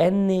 NA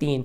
3,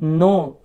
9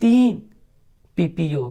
3 PPO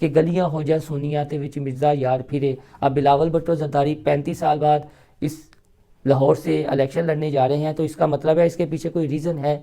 کہ گلیاں ہو جائیں سونیاتے وچ مرزا یار پھرے۔ اب بلاول بھٹو زرداری 35 سال بعد اس لاہور سے الیکشن لڑنے جا رہے ہیں، تو اس کا مطلب ہے اس کے پیچھے کوئی ریزن ہے۔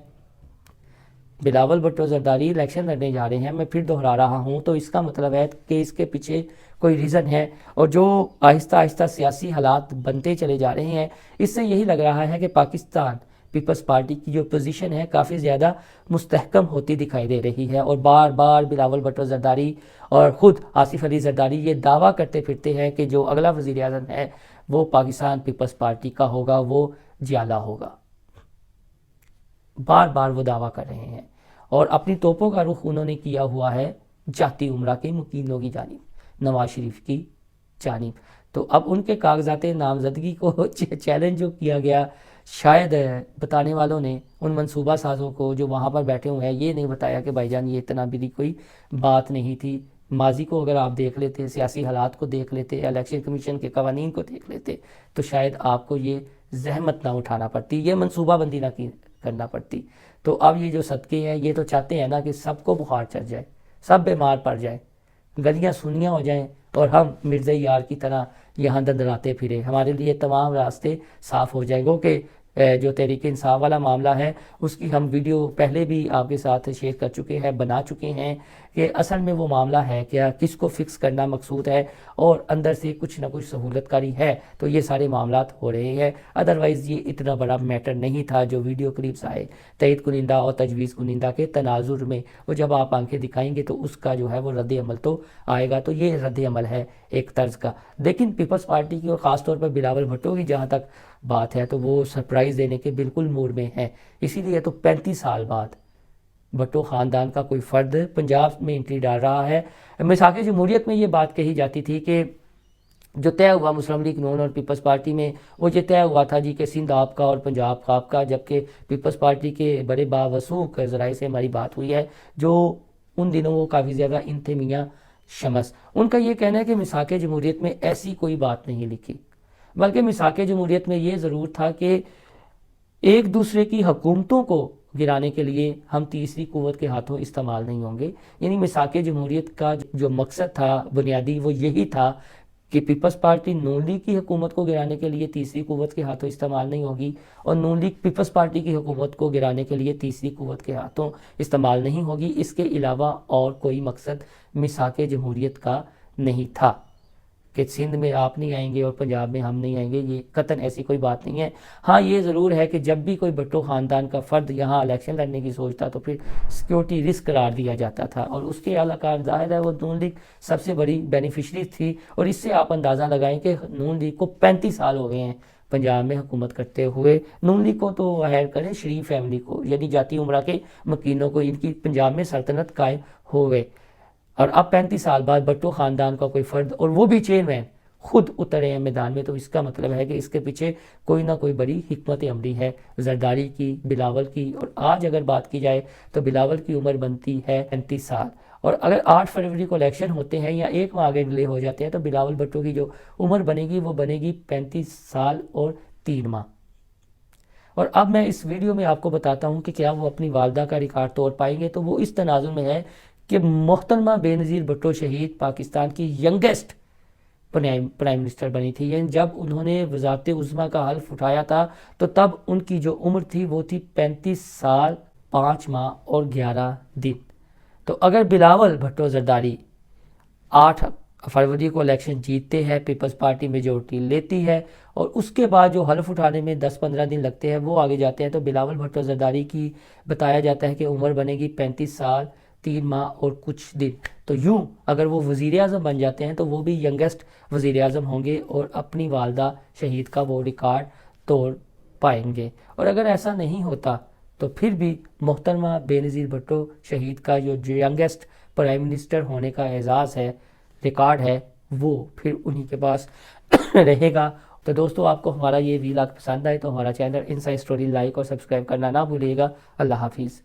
بلاول بھٹو زرداری الیکشن لڑنے جا رہے ہیں، میں پھر دہرا رہا ہوں، تو اس کا مطلب ہے کہ اس کے پیچھے کوئی ریزن ہے، اور جو آہستہ آہستہ سیاسی حالات بنتے چلے جا رہے ہیں، اس سے یہی لگ رہا ہے کہ پاکستان پیپلز پارٹی کی جو پوزیشن ہے کافی زیادہ مستحکم ہوتی دکھائی دے رہی ہے، اور بار بار بلاول بھٹو زرداری اور خود آصف علی زرداری یہ دعویٰ کرتے پھرتے ہیں کہ جو اگلا وزیر اعظم ہے وہ پاکستان پیپلز پارٹی کا ہوگا، وہ جیالہ ہوگا۔ بار بار وہ دعویٰ کر رہے ہیں، اور اپنی توپوں کا رخ انہوں نے کیا ہوا ہے جاتی عمرہ کے مکینوں کی جانب، نواز شریف کی جانب۔ تو اب ان کے کاغذات نامزدگی کو چیلنج جو کیا گیا، شاید بتانے والوں نے ان منصوبہ سازوں کو جو وہاں پر بیٹھے ہوئے ہیں یہ نہیں بتایا کہ بھائی جان یہ اتنا بڑی کوئی بات نہیں تھی۔ ماضی کو اگر آپ دیکھ لیتے، سیاسی حالات کو دیکھ لیتے، الیکشن کمیشن کے قوانین کو دیکھ لیتے، تو شاید آپ کو یہ زحمت نہ اٹھانا پڑتی، یہ منصوبہ بندی نہ کرنا پڑتی۔ تو اب یہ جو صدقے ہیں یہ تو چاہتے ہیں نا کہ سب کو بخار چڑھ جائے، سب بیمار پڑ جائیں، گلیاں سونیاں ہو جائیں، اور ہم مرزا یار کی طرح یہاں دندراتے پھرے، ہمارے لیے تمام راستے صاف ہو جائیں گے۔ کہ جو تحریک انصاف والا معاملہ ہے اس کی ہم ویڈیو پہلے بھی آپ کے ساتھ شیئر کر چکے ہیں، بنا چکے ہیں، کہ اصل میں وہ معاملہ ہے کیا، کس کو فکس کرنا مقصود ہے، اور اندر سے کچھ نہ کچھ سہولت کاری ہے تو یہ سارے معاملات ہو رہے ہیں۔ ادروائز یہ اتنا بڑا میٹر نہیں تھا جو ویڈیو کلپس آئے تائید کنندہ اور تجویز کنندہ کے تناظر میں، وہ جب آپ آنکھیں دکھائیں گے تو اس کا جو ہے وہ رد عمل تو آئے گا، تو یہ رد عمل ہے ایک طرز کا۔ لیکن پیپلز پارٹی کی اور خاص طور پر بلاول بھٹو کی جہاں تک بات ہے تو وہ سرپرائز دینے کے بالکل موڈ میں ہیں، اسی لیے تو 35 سال بعد بھٹو خاندان کا کوئی فرد پنجاب میں انٹری ڈال رہا ہے۔ میثاق جمہوریت میں یہ بات کہی جاتی تھی کہ جو طے ہوا مسلم لیگ نون اور پیپلز پارٹی میں، وہ یہ طے ہوا تھا جی کہ سندھ آپ کا اور پنجاب آپ کا، جبکہ پیپلز پارٹی کے بڑے باوثوق ذرائع سے ہماری بات ہوئی ہے جو ان دنوں وہ کافی زیادہ ان تھے میاں شمس، ان کا یہ کہنا ہے کہ میثاق جمہوریت میں ایسی کوئی بات نہیں لکھی، بلکہ میثاق جمہوریت میں یہ ضرور تھا کہ ایک دوسرے کی حکومتوں کو گرانے کے لیے ہم تیسری قوت کے ہاتھوں استعمال نہیں ہوں گے۔ یعنی میثاق جمہوریت کا جو مقصد تھا بنیادی وہ یہی تھا کہ پیپلز پارٹی نون لیگ کی حکومت کو گرانے کے لیے تیسری قوت کے ہاتھوں استعمال نہیں ہوگی، اور نون لیگ پیپلز پارٹی کی حکومت کو گرانے کے لیے تیسری قوت کے ہاتھوں استعمال نہیں ہوگی۔ اس کے علاوہ اور کوئی مقصد میثاق جمہوریت کا نہیں تھا کہ سندھ میں آپ نہیں آئیں گے اور پنجاب میں ہم نہیں آئیں گے، یہ قطعاً ایسی کوئی بات نہیں ہے۔ ہاں یہ ضرور ہے کہ جب بھی کوئی بھٹو خاندان کا فرد یہاں الیکشن لڑنے کی سوچتا تو پھر سیکیورٹی رسک قرار دیا جاتا تھا، اور اس کے علاوہ ظاہر ہے وہ نون لیگ سب سے بڑی بینیفیشری تھی، اور اس سے آپ اندازہ لگائیں کہ نون لیگ کو 35 سال ہو گئے ہیں پنجاب میں حکومت کرتے ہوئے۔ نون لیگ کو تو خیر کریں، شریف فیملی کو یعنی جاتی عمرہ کے مکینوں کو، ان کی پنجاب میں سلطنت قائم ہو گئے، اور اب 35 سال بعد بھٹو خاندان کا کوئی فرد، اور وہ بھی چیئرمین، خود اترے ہیں میدان میں، تو اس کا مطلب ہے کہ اس کے پیچھے کوئی نہ کوئی بڑی حکمت عملی ہے زرداری کی، بلاول کی۔ اور آج اگر بات کی جائے تو بلاول کی عمر بنتی ہے 35 سال، اور اگر 8 فروری کو الیکشن ہوتے ہیں یا ایک ماہ آگے ڈیلے ہو جاتے ہیں تو بلاول بھٹو کی جو عمر بنے گی وہ بنے گی 35 سال اور 3 ماہ۔ اور اب میں اس ویڈیو میں آپ کو بتاتا ہوں کہ کیا وہ اپنی والدہ کا ریکارڈ توڑ پائیں گے، تو وہ اس تناظر میں ہے کہ محترمہ بے نظیر بھٹو شہید پاکستان کی ینگسٹ پرائم منسٹر بنی تھی، یعنی جب انہوں نے وزارت عظمیٰ کا حلف اٹھایا تھا تو تب ان کی جو عمر تھی وہ تھی 35 سال 5 ماہ اور 11 دن۔ تو اگر بلاول بھٹو زرداری 8 فروری کو الیکشن جیتتے ہیں، پیپلز پارٹی میجورٹی لیتی ہے، اور اس کے بعد جو حلف اٹھانے میں 10-15 دن لگتے ہیں وہ آگے جاتے ہیں، تو بلاول بھٹو زرداری کی بتایا جاتا ہے کہ عمر بنے گی 35 سال 3 ماہ اور کچھ دن۔ تو یوں اگر وہ وزیر اعظم بن جاتے ہیں تو وہ بھی ینگسٹ وزیر اعظم ہوں گے اور اپنی والدہ شہید کا وہ ریکارڈ توڑ پائیں گے۔ اور اگر ایسا نہیں ہوتا تو پھر بھی محترمہ بے نظیر بھٹو شہید کا جو ینگسٹ پرائم منسٹر ہونے کا اعزاز ہے، ریکارڈ ہے، وہ پھر انہی کے پاس رہے گا۔ تو دوستو آپ کو ہمارا یہ ویلاگ پسند آئے تو ہمارا چینل انسائیڈ اسٹوری لائک اور سبسکرائب کرنا نہ بھولیے گا۔ اللہ حافظ۔